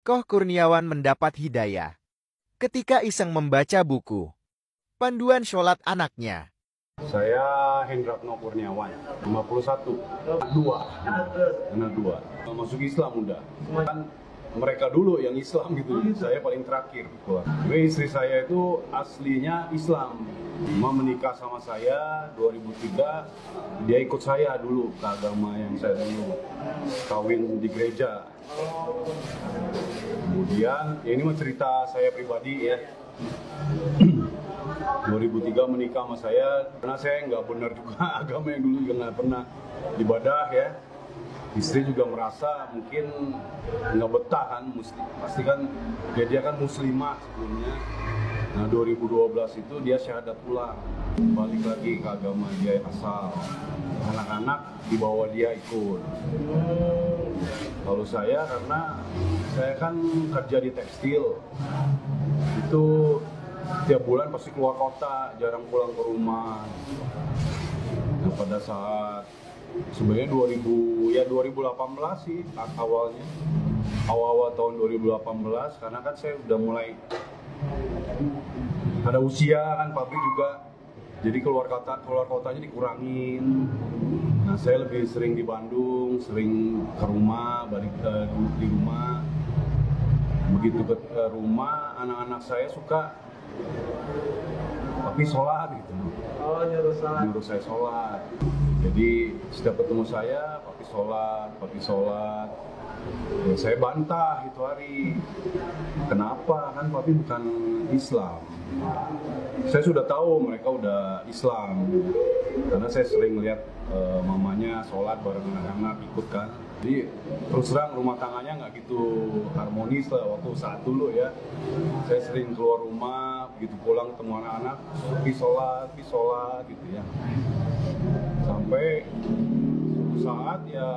Koh Kurniawan mendapat hidayah ketika iseng membaca buku Panduan Sholat Anaknya. Saya Hendratno Kurniawan, 51, anak dua. Masuk Islam udah. Kan mereka dulu yang Islam gitu, saya paling terakhir. Istri saya itu aslinya Islam. Mau menikah sama saya 2003, dia ikut saya dulu ke agama yang saya dulu kawin di gereja. Kemudian, ya ini mah cerita saya pribadi ya. 2003 menikah sama saya, karena saya nggak benar juga agama yang dulu juga nggak pernah ibadah ya. Istri juga merasa mungkin nggak betah kan, pasti kan dia kan muslimah sebelumnya. Nah 2012 itu dia syahadat pulang, balik lagi ke agama dia asal. Anak-anak dibawa dia ikut. Kalau saya karena saya kan kerja di tekstil, itu tiap bulan pasti keluar kota, jarang pulang ke rumah. Nah pada saat sebenarnya 2018 sih awalnya, awal tahun 2018, karena kan saya udah mulai ada usia kan, pabrik juga, jadi keluar kotanya dikurangin. Nah saya lebih sering di Bandung, sering ke rumah, balik di rumah. Begitu ke rumah, anak-anak saya suka tapi sholat gitu. Oh, nyuruh saya sholat. Jadi setiap ketemu saya, papi sholat. Ya, saya bantah itu hari. Kenapa? Kan papi bukan Islam. Saya sudah tahu mereka udah Islam, karena saya sering lihat mamanya sholat bareng anak-anak ikut kan. Jadi terus terang rumah tangganya nggak gitu harmonis lah waktu saat dulu ya. Saya sering keluar rumah, begitu pulang ketemu anak-anak, pi sholat gitu ya. Sampai saat ya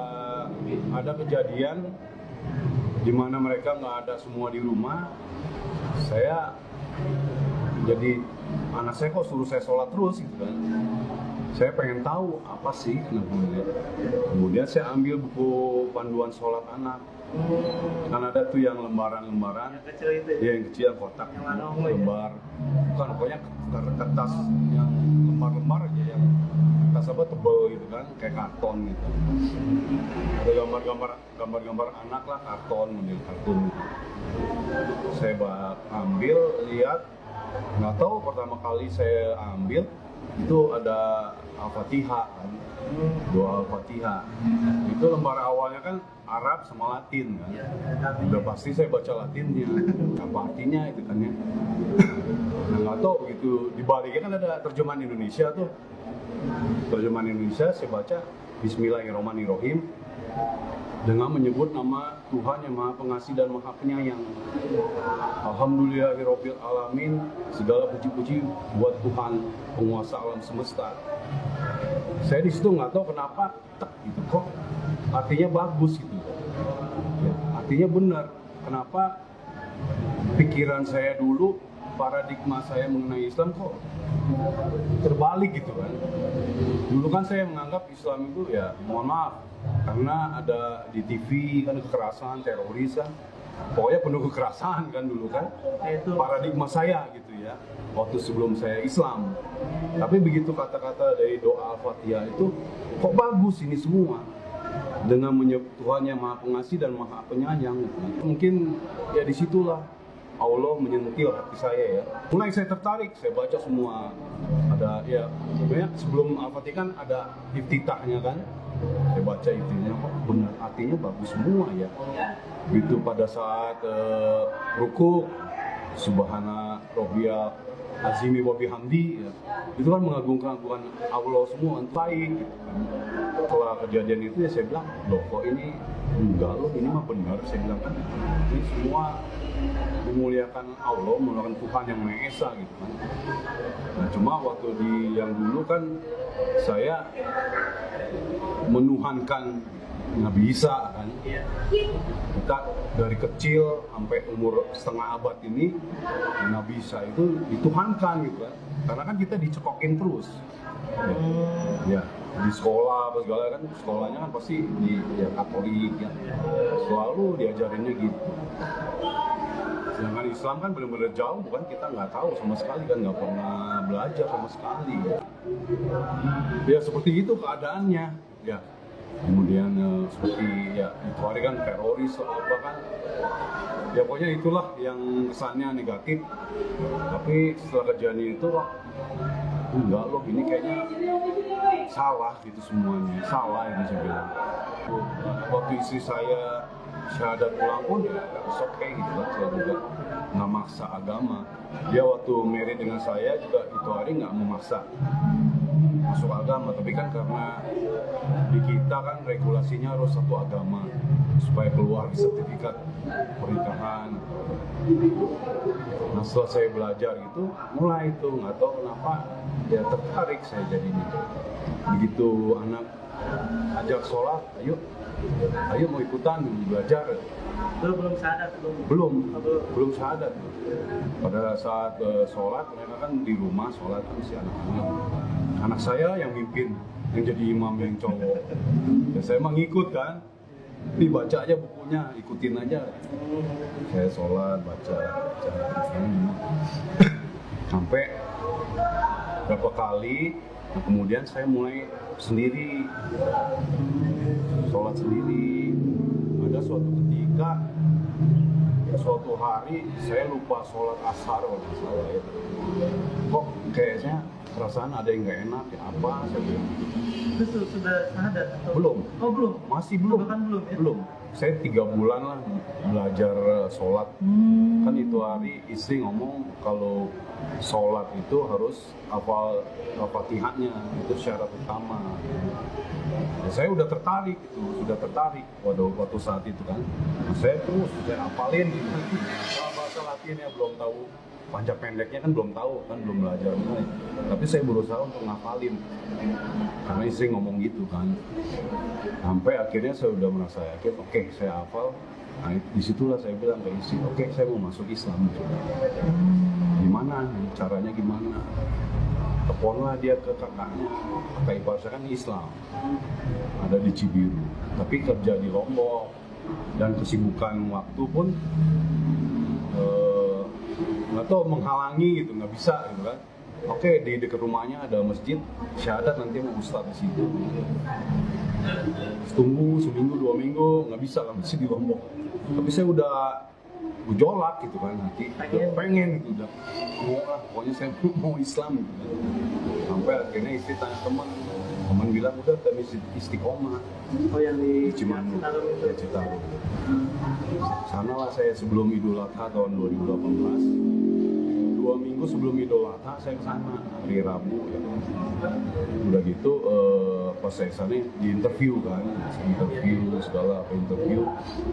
ada kejadian di mana mereka nggak ada semua di rumah, saya jadi anak saya kok suruh saya sholat terus gitu kan. Saya pengen tahu apa sih kenapa. Kemudian saya ambil buku panduan sholat anak. Kan ada tuh yang lembaran-lembaran, yang kecil itu ya, yang kecil kotak yang gitu, lembar, bukan pokoknya kertas yang lembar-lembar aja, yang kertas apa tebel gitu kan, kayak karton gitu. Ada gambar-gambar anak lah, model kartun gitu. Saya ambil, lihat, nggak tahu pertama kali saya ambil itu ada Al-Fatihah kan, doa Al-Fatihah. Itu lembar awalnya kan Arab sama Latin kan. Udah pasti saya baca Latinnya, apa artinya itu kan ya. Nah nggak tahu begitu dibaliknya kan ada terjemahan Indonesia tuh. Terjemahan Indonesia saya baca Bismillahirrahmanirrahim, dengan menyebut nama Tuhan yang Maha Pengasih dan Maha Penyayang. Alhamdulillahirabbil alamin, segala puji-puji buat Tuhan penguasa alam semesta. Saya di situ nggak tahu kenapa gitu kok artinya bagus gitu. Ya, artinya benar. Kenapa pikiran saya dulu, paradigma saya mengenai Islam kok terbalik gitu kan. Dulu kan saya menganggap Islam itu ya mohon maaf, karena ada di TV kan kekerasan, teroris kan, pokoknya penuh kekerasan kan dulu kan. Itu paradigma saya gitu ya waktu sebelum saya Islam. Tapi begitu kata-kata dari doa Al-Fatihah itu kok bagus ini semua, dengan menyebut Tuhan yang Maha Pengasih dan Maha Penyayang gitu. Mungkin ya disitulah Allah menyentil hati saya ya. Mulai saya tertarik, saya baca semua. Ada ya, sebenarnya sebelum Al-Fatihah kan ada iftitahnya kan. Saya baca itunya, kok benar artinya bagus semua ya. Gitu pada saat ruku, Subhana Rabbiyal Azimi wa bihamdi ya. Itu kan mengagungkan Allah semua, baik gitu kan. Setelah kejadian itu ya saya bilang, loh kok ini enggak loh, ini mah benar. Saya bilang kan ini semua memuliakan Allah, memuliakan Tuhan yang Maha Esa gitu kan. Nah cuma waktu di yang dulu kan saya menuhankan nggak bisa kan. Kita dari kecil sampai umur setengah abad ini nggak bisa itu dituhankan gitu kan. Karena kan kita dicekokin terus. Ya di sekolah apa segala kan, sekolahnya kan pasti di ya Katolik ya, selalu diajarinnya gitu. Sedangkan Islam kan benar-benar jauh, kan kita nggak tahu sama sekali kan, nggak pernah belajar sama sekali. Ya seperti itu keadaannya. Ya kemudian seperti ya itu hari kan teroris atau apa kan. Ya pokoknya itulah yang kesannya negatif. Tapi setelah kejadian itu enggak loh, ini kayaknya salah gitu semuanya, salah ini saya bilang. Waktu istri saya syahadat pulang pun ya oke gitu kan, saya juga nggak maksa agama. Dia waktu married dengan saya juga itu hari nggak memaksa masuk agama, tapi kan karena di kita kan regulasinya harus satu agama supaya keluar sertifikat pernikahan. Nah setelah saya belajar gitu, mulai itu nggak tahu kenapa ya tertarik saya jadinya. Begitu anak ajak sholat, ayo mau ikutan belajar. Belum syahadat Belum syahadat. Pada saat sholat mereka kan di rumah sholat kan si anak-anak. Anak saya yang mimpin, yang jadi imam yang cowok. Ya saya emang ngikut kan. Dibaca aja bukunya, ikutin aja. Saya sholat, baca. Sampai berapa kali, nah kemudian saya mulai sendiri, sholat sendiri. Ada suatu ketika, suatu hari saya lupa sholat asar kalau nggak salah ya. Kok kayaknya perasaan ada yang nggak enak ya, apa saya bilang. Itu sudah syahadat atau? Belum. Oh belum? Masih belum. Bahkan belum ya? Belum. Saya 3 bulan lah belajar sholat. Kan itu hari istri ngomong kalau sholat itu harus hafal Al-Fatihahnya, itu syarat utama. Ya, saya udah tertarik waktu saat itu kan. Nah, saya hafalin gitu. Bahasa Latinnya belum tahu, panjang pendeknya kan belum tahu kan, belum belajar. Tapi saya berusaha untuk ngafalin karena istri ngomong gitu kan. Sampai akhirnya saya udah merasa yakin, oke, saya hafal. Nah, disitulah saya bilang ke istri, oke, saya mau masuk Islam. Gimana? Caranya gimana? Teleponlah dia ke kakaknya. Kakak ipar saya kan Islam, ada di Cibiru, tapi kerja di Lombok, dan kesibukan waktu pun nggak tahu menghalangi gitu, nggak bisa gitu kan. Oke, di dekat rumahnya ada masjid syahadat, nanti mau ustadz di situ. Tunggu seminggu 2 minggu, nggak bisa kan, masih di Lombok. Tapi saya udah gejolak gitu kan, hati pengen gitu, udah mau lah, pokoknya saya mau Islam gitu. Sampai akhirnya istri tanya teman bilang udah kami Istiqomah. Oh yang di Cimanuk, Citarum itu. ya Citarum. Sana lah saya sebelum Idul Adha tahun 2018. 2 minggu sebelum Idul Adha saya ke sana hari Rabu ya. Udah gitu pas saya sana di interview kan, segala interview.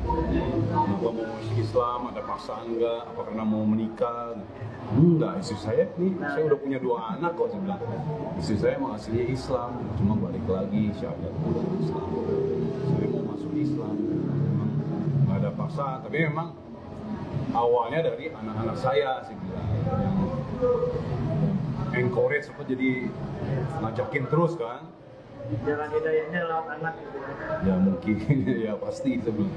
Kenapa mau masuk Islam, ada paksaan enggak, apa karena mau menikah? Enggak, istri saya nih, saya udah punya 2 anak kok, saya bilang. Istri saya emang aslinya Islam, cuma balik lagi syahadat Islam. Saya mau masuk Islam, memang nggak ada paksaan, tapi memang awalnya dari anak-anak saya sih bilang, yang encourage apa, jadi ngajakin terus kan. Jalan hidayahnya lewat anak gitu. Ya mungkin ya pasti sebelum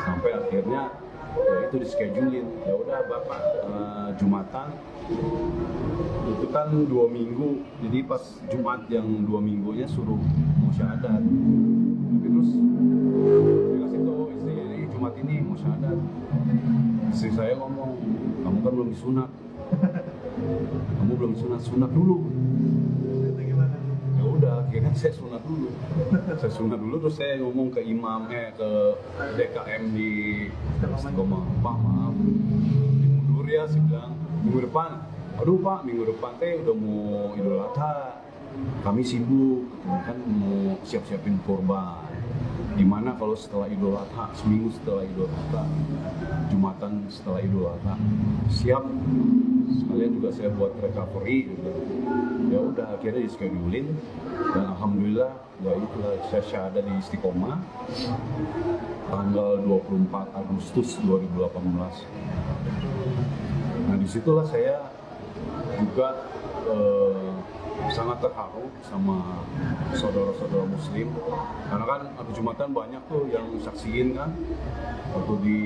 sampai akhirnya ya itu di schedulein, ya udah bapak Jumatan itu kan 2 minggu, jadi pas Jumat yang 2 minggunya suruh mau syahadat. Tapi terus dia kasih tahu istri, ini Jumat ini mau syahadat. Istri saya ngomong, kamu kan belum disunat, kamu belum sunat dulu. Itu gimana? Ya udah, akhirnya saya sunat dulu, terus saya ngomong ke imam, ke DKM di Istiqomah, Pak maaf, dimundur ya, saya bilang minggu depan. Aduh Pak, minggu depan teh udah mau Idul Adha, kami sibuk, kan mau siap-siapin kurban. Gimana kalau setelah Idul Adha, seminggu setelah Idul Adha, Jumatan setelah Idul Adha, siap. Sekalian juga saya buat recovery gitu. Ya udah, akhirnya di-schedulein dan alhamdulillah ya itulah saya syahadat di Istiqomah tanggal 24 Agustus 2018. Nah disitulah saya juga sangat terharu sama saudara-saudara muslim, karena kan habis Jumatan banyak tuh yang saksiin kan, waktu di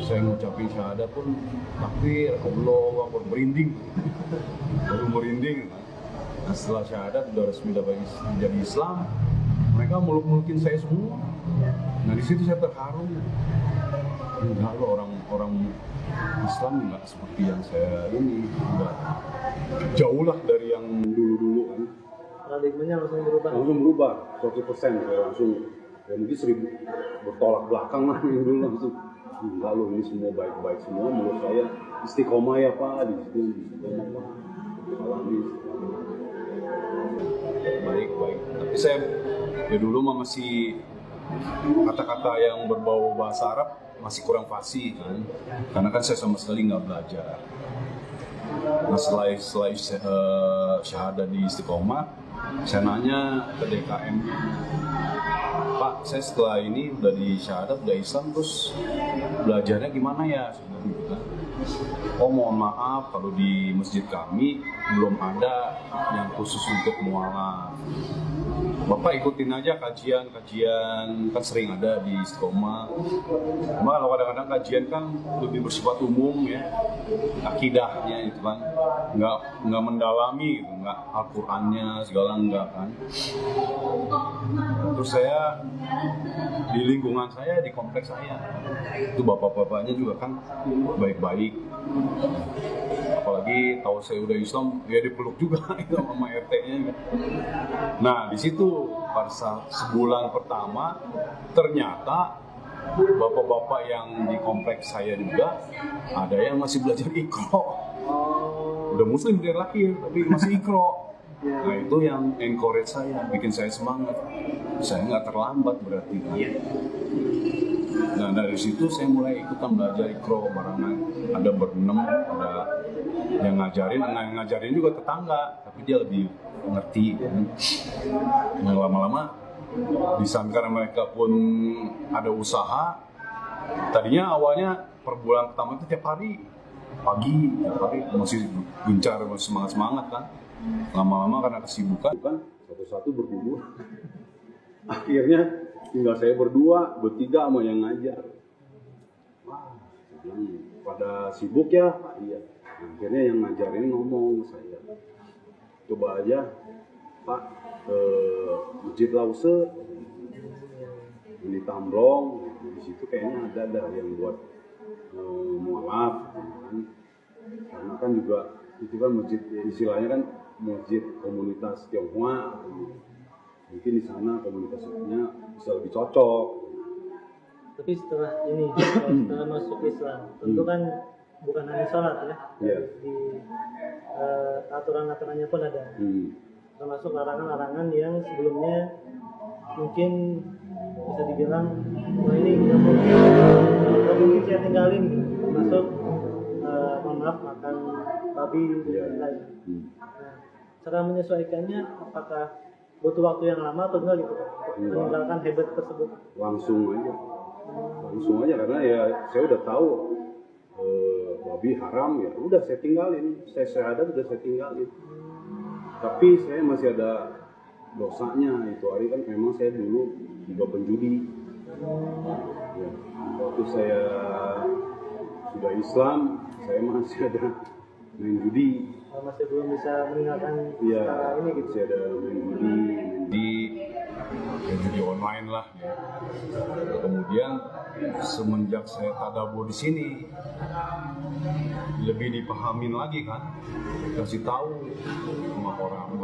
saya ngucapin syahadat pun takbir, Allah Akbar, merinding. Baru merinding. Nah, setelah syahadat udah resmi jadi Islam, mereka muluk-mulukin saya semua. Nah di situ saya terharu. Enggak loh, orang Islam enggak seperti yang saya ini, enggak jauh lah dari yang dulu-dulu kan. Paradigmanya langsung berubah. Langsung berubah 100%, saya langsung ya mungkin 1000 bertolak belakang lah yang dulu langsung. Enggak loh, ini semua baik-baik semua menurut saya. Istiqomah ya Pak, di situ istiqomah Pak. Alami baik-baik. Tapi saya ya dulu mah masih kata-kata yang berbau bahasa Arab masih kurang fasih kan, karena kan saya sama sekali nggak belajar. Nah setelah syahadat di Istiqomah, saya nanya ke DKM, Pak, saya setelah ini udah di syahadat, udah Islam, terus belajarnya gimana ya? Oh mohon maaf, kalau di masjid kami belum ada yang khusus untuk mualaf. Bapak ikutin aja kajian kan sering ada di Istiqomah. Cuma kalau kadang-kadang kajian kan lebih bersifat umum ya, akidahnya itu kan nggak mendalami gitu, nggak Al-Qur'annya segala enggak kan. Terus saya di lingkungan saya, di kompleks saya itu bapak-bapaknya juga kan baik-baik. Apalagi tahu saya udah Islam, ya dipeluk juga itu sama RT-nya. Nah, di situ pada sebulan pertama ternyata bapak-bapak yang di kompleks saya juga ada yang masih belajar Iqra. Udah muslim dari lahir tapi masih Iqra. Nah, itu yang encourage saya, bikin saya semangat. Saya nggak terlambat berarti kan. Nah dari situ saya mulai ikutan belajar Iqra barengan. Ada berenam, ada yang ngajarin juga tetangga, tapi dia lebih ngerti kan. Nah lama-lama di samping mereka pun ada usaha. Tadinya awalnya per bulan pertama itu tiap hari pagi, tiap hari masih gencar, masih semangat kan. Lama-lama karena kesibukan kan satu-satu berkumpul. Akhirnya tinggal saya berdua, bertiga sama yang ngajar. Wah, pada sibuk ya, iya. Akhirnya yang ngajar ini ngomong ke saya, coba aja Pak ke Masjid Lause di Tamblong, di situ kayaknya ada yang buat mualaf, kan? Karena kan juga itu kan masjid, istilahnya kan masjid komunitas Tionghoa, mungkin di sana komunitasnya bisa lebih cocok. Tapi setelah masuk Islam, tentu kan bukan hanya sholat ya, di aturan-aturannya pun ada, termasuk larangan-larangan yang sebelumnya mungkin bisa dibilang, wah ini nggak mungkin saya tinggalin, termasuk mohon maaf makan babi dan lain. Nah, cara menyesuaikannya apakah butuh waktu yang lama atau enggak gitu untuk meninggalkan habit tersebut? Langsung aja karena ya saya udah tahu babi haram, ya udah saya tinggalin, saya syahadat udah saya tinggalin. Tapi saya masih ada dosanya. Itu hari kan memang saya dulu juga penjudi ya, waktu saya sudah Islam saya masih ada main judi. Masih belum bisa meninggalkan ya, ini gitu. Masih ada main judi online lah ya. Kemudian semenjak saya tadabbur di sini lebih dipahamin lagi kan, kasih tahu sama orang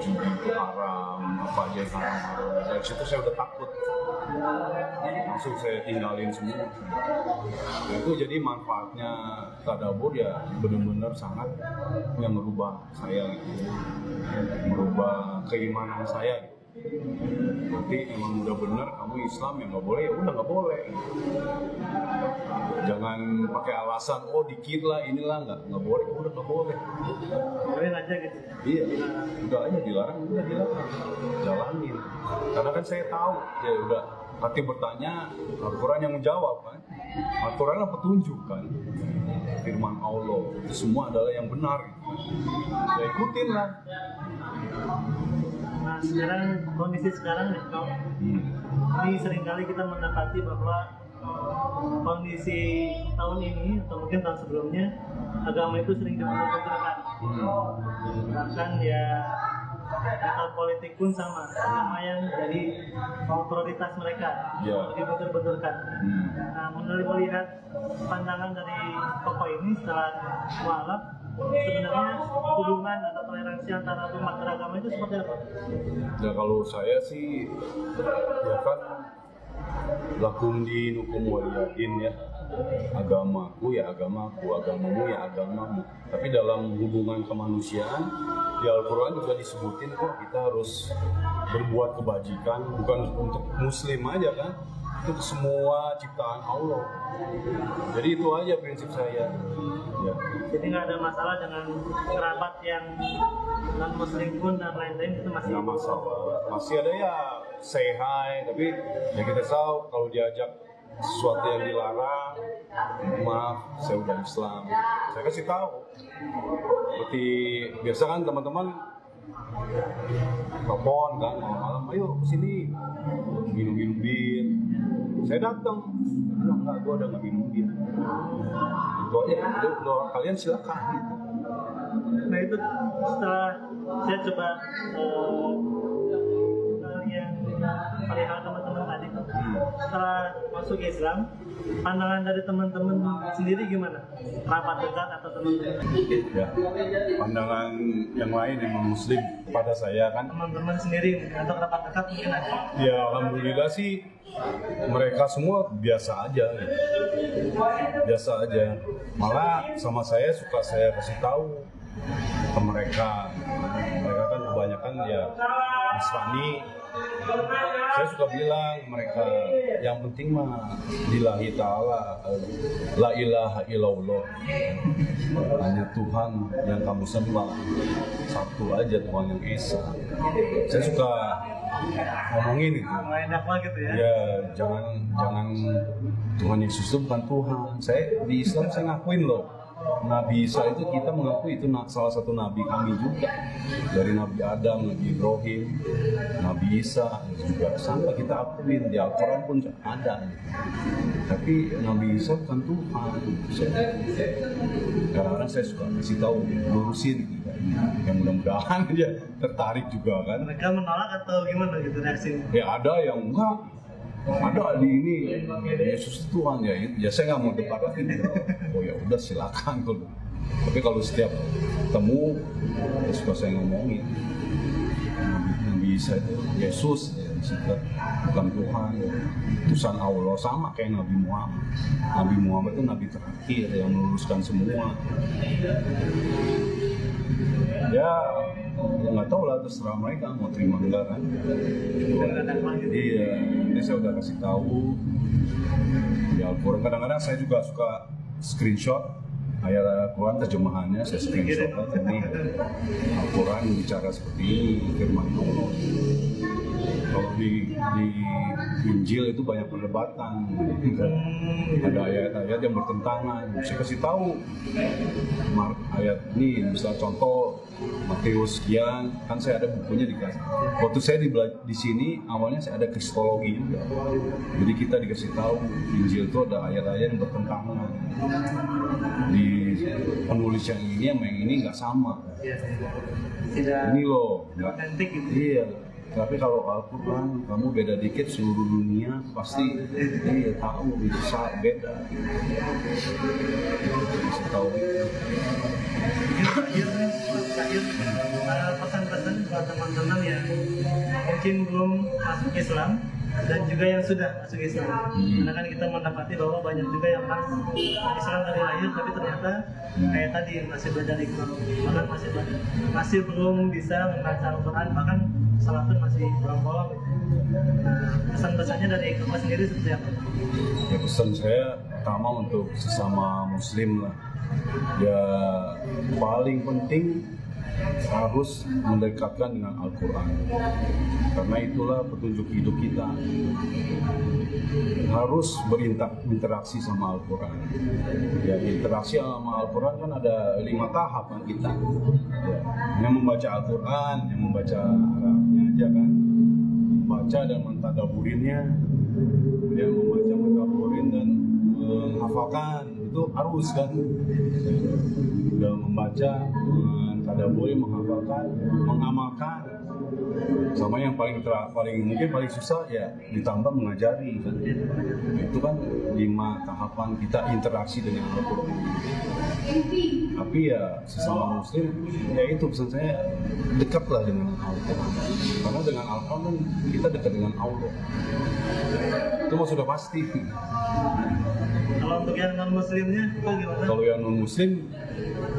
judi itu haram, apa aja yang haram. Dari situ saya udah takut, langsung saya tinggalin semua. Nah, itu jadi manfaatnya tadabbur ya benar-benar sangat yang merubah saya gitu, merubah keimanan saya gitu. Nanti emang udah bener kamu Islam ya nggak boleh, ya udah nggak boleh. Jangan pakai alasan oh dikit lah inilah, nggak boleh, udah nggak boleh. Boleh aja gitu. Iya, udah aja dilarang, udah dilarang, jalanin. Karena kan saya tahu ya udah. Hati bertanya, Al-Quran yang menjawab kan. Al-Quran adalah petunjuk kan, firman Allah itu semua adalah yang benar gitu. Ya ikutin lah. Nah kondisi sekarang nih, ini seringkali kita mendapati bahwa kondisi tahun ini atau mungkin tahun sebelumnya agama itu sering dibenturkan. Bahkan ya akal politik pun sama yang jadi prioritas mereka dibentur-benturkan. Nah, melihat pandangan dari tokoh ini setelah mualaf, sebenarnya hubungan atau toleransi antara umat beragama itu seperti apa? Ya kalau saya sih ya kan lakum dinukum waliyadin ya, agamaku ya agamaku, agamamu ya agamamu. Tapi dalam hubungan kemanusiaan di Al-Quran juga disebutin kok kita harus berbuat kebajikan, bukan untuk muslim aja kan, itu semua ciptaan Allah. Jadi itu aja prinsip saya ya. Jadi nggak ada masalah dengan kerabat yang non muslim pun dan lain-lain, itu masih nggak masalah, masih ada ya say hi, tapi ya kita tahu kalau diajak sesuatu yang dilarang, maaf saya udah Islam, saya kasih tahu. Seperti biasa kan teman-teman telepon kan malam-malam, ayo kesini minum bir, saya datang, enggak, gua udah nggak minum bir, itu aja, udah kalian silakan gitu. Nah itu setelah saya coba yang perihal teman-teman tadi, setelah masuk Islam, pandangan dari teman-teman sendiri gimana? Kerabat dekat atau teman-teman? Ya, pandangan yang lain yang muslim pada saya kan. Teman-teman sendiri atau kerabat dekat mungkin ada? Ya alhamdulillah sih mereka semua biasa aja gitu. Biasa aja. Malah sama saya suka saya kasih tahu ke mereka. Mereka kan kebanyakan ya Nasrani. Saya suka bilang mereka yang penting mah lillahi ta'ala, la ilaha illallah, hanya Tuhan yang kamu sembah, satu aja Tuhan yang esa. Saya suka ngomongin itu. Enak banget gitu ya. Ya jangan Tuhan Yesus itu bukan Tuhan. Saya di Islam saya ngakuin loh, Nabi Isa itu kita mengakui itu salah satu nabi kami juga. Dari Nabi Adam, Nabi Ibrahim, Nabi Isa juga sama kita akuin, di Al-Quran pun ada. Tapi Nabi Isa bukan Tuhan. Kadang-kadang saya suka kasih tahu, lurusin gitu. Yang mudah-mudahan aja tertarik juga kan. Mereka menolak atau gimana gitu reaksinya? Ya ada yang enggak, ada di ini Yesus Tuhan ya saya nggak mau debat lagi gitu. Oh ya udah silakan tuh. Tapi kalau setiap ketemu ya suka saya ngomongin Nabi Isa itu Yesus ya, bukan Tuhan, utusan Allah, sama kayak Nabi Muhammad. Nabi Muhammad itu nabi terakhir yang meluruskan semua. Ya nggak tahu lah, terserah mereka mau terima enggak kan. Iya, ini saya udah kasih tahu di Al-Quran. Kadang-kadang saya juga suka screenshot ayat Al-Quran terjemahannya, saya screenshot aja nih Al-Quran bicara seperti ini, firman Allah. Kalau di Injil itu banyak perdebatan, ada ayat-ayat yang bertentangan. Saya kasih tahu ayat ini, misalnya contoh Matius sekian, kan saya ada bukunya dikasih. Waktu saya di sini awalnya saya ada kristologi juga. Jadi kita dikasih tahu Injil itu ada ayat-ayat yang bertentangan. Di penulis yang ini sama yang ini nggak sama. Tidak ini loh, nggak otentik gitu. Iya. Tapi kalau Al-Quran, kamu beda dikit seluruh dunia pasti iya tahu bisa beda. Bisa tahu. Terakhir, pesan-pesan buat teman-teman yang mungkin belum masuk Islam dan juga yang sudah masuk Islam. Karena kan kita mendapati bahwa banyak juga yang masuk Islam dari lahir tapi ternyata kayak tadi masih belajar Iqra, bahkan masih belum bisa membaca Al-Quran, bahkan salah pun masih bolong-bolong. Pesan-pesannya dari Iqra sendiri seperti apa? Ya pesan saya pertama untuk sesama Muslim lah. Ya paling penting harus mendekatkan dengan Al-Quran, karena itulah petunjuk hidup kita. Harus berinteraksi sama Al-Quran. Ya, interaksi sama Al-Quran kan ada 5 tahap kan kita. Ya, yang membaca Al-Quran, yang membaca Arabnya aja kan, membaca dan mentadaburinnya, kemudian membaca mentadaburin dan menghafalkan itu harus kan, udah membaca, tadabburi, menghafalkan, mengamalkan. Sama yang paling mungkin paling susah ya ditambah mengajari kan. Itu kan 5 tahapan kita interaksi dengan Al-Quran. Tapi ya sesama muslim, ya itu pesan saya, dekatlah dengan Al-Quran. Karena dengan Al-Quran kita dekat dengan Allah. Itu mah sudah pasti. Kalau untuk yang non muslimnya itu gimana? Kalau yang non muslim,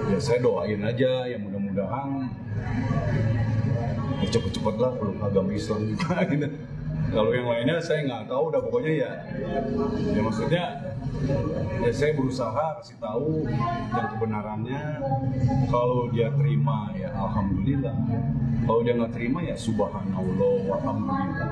ya saya doain aja ya mudah-mudahan ya cepet-cepetlah peluk agama Islam juga gitu. Kalau yang lainnya saya nggak tahu, udah pokoknya ya maksudnya ya saya berusaha kasih tahu yang kebenarannya. Kalau dia terima ya alhamdulillah, kalau dia nggak terima ya subhanallah walhamdulillah.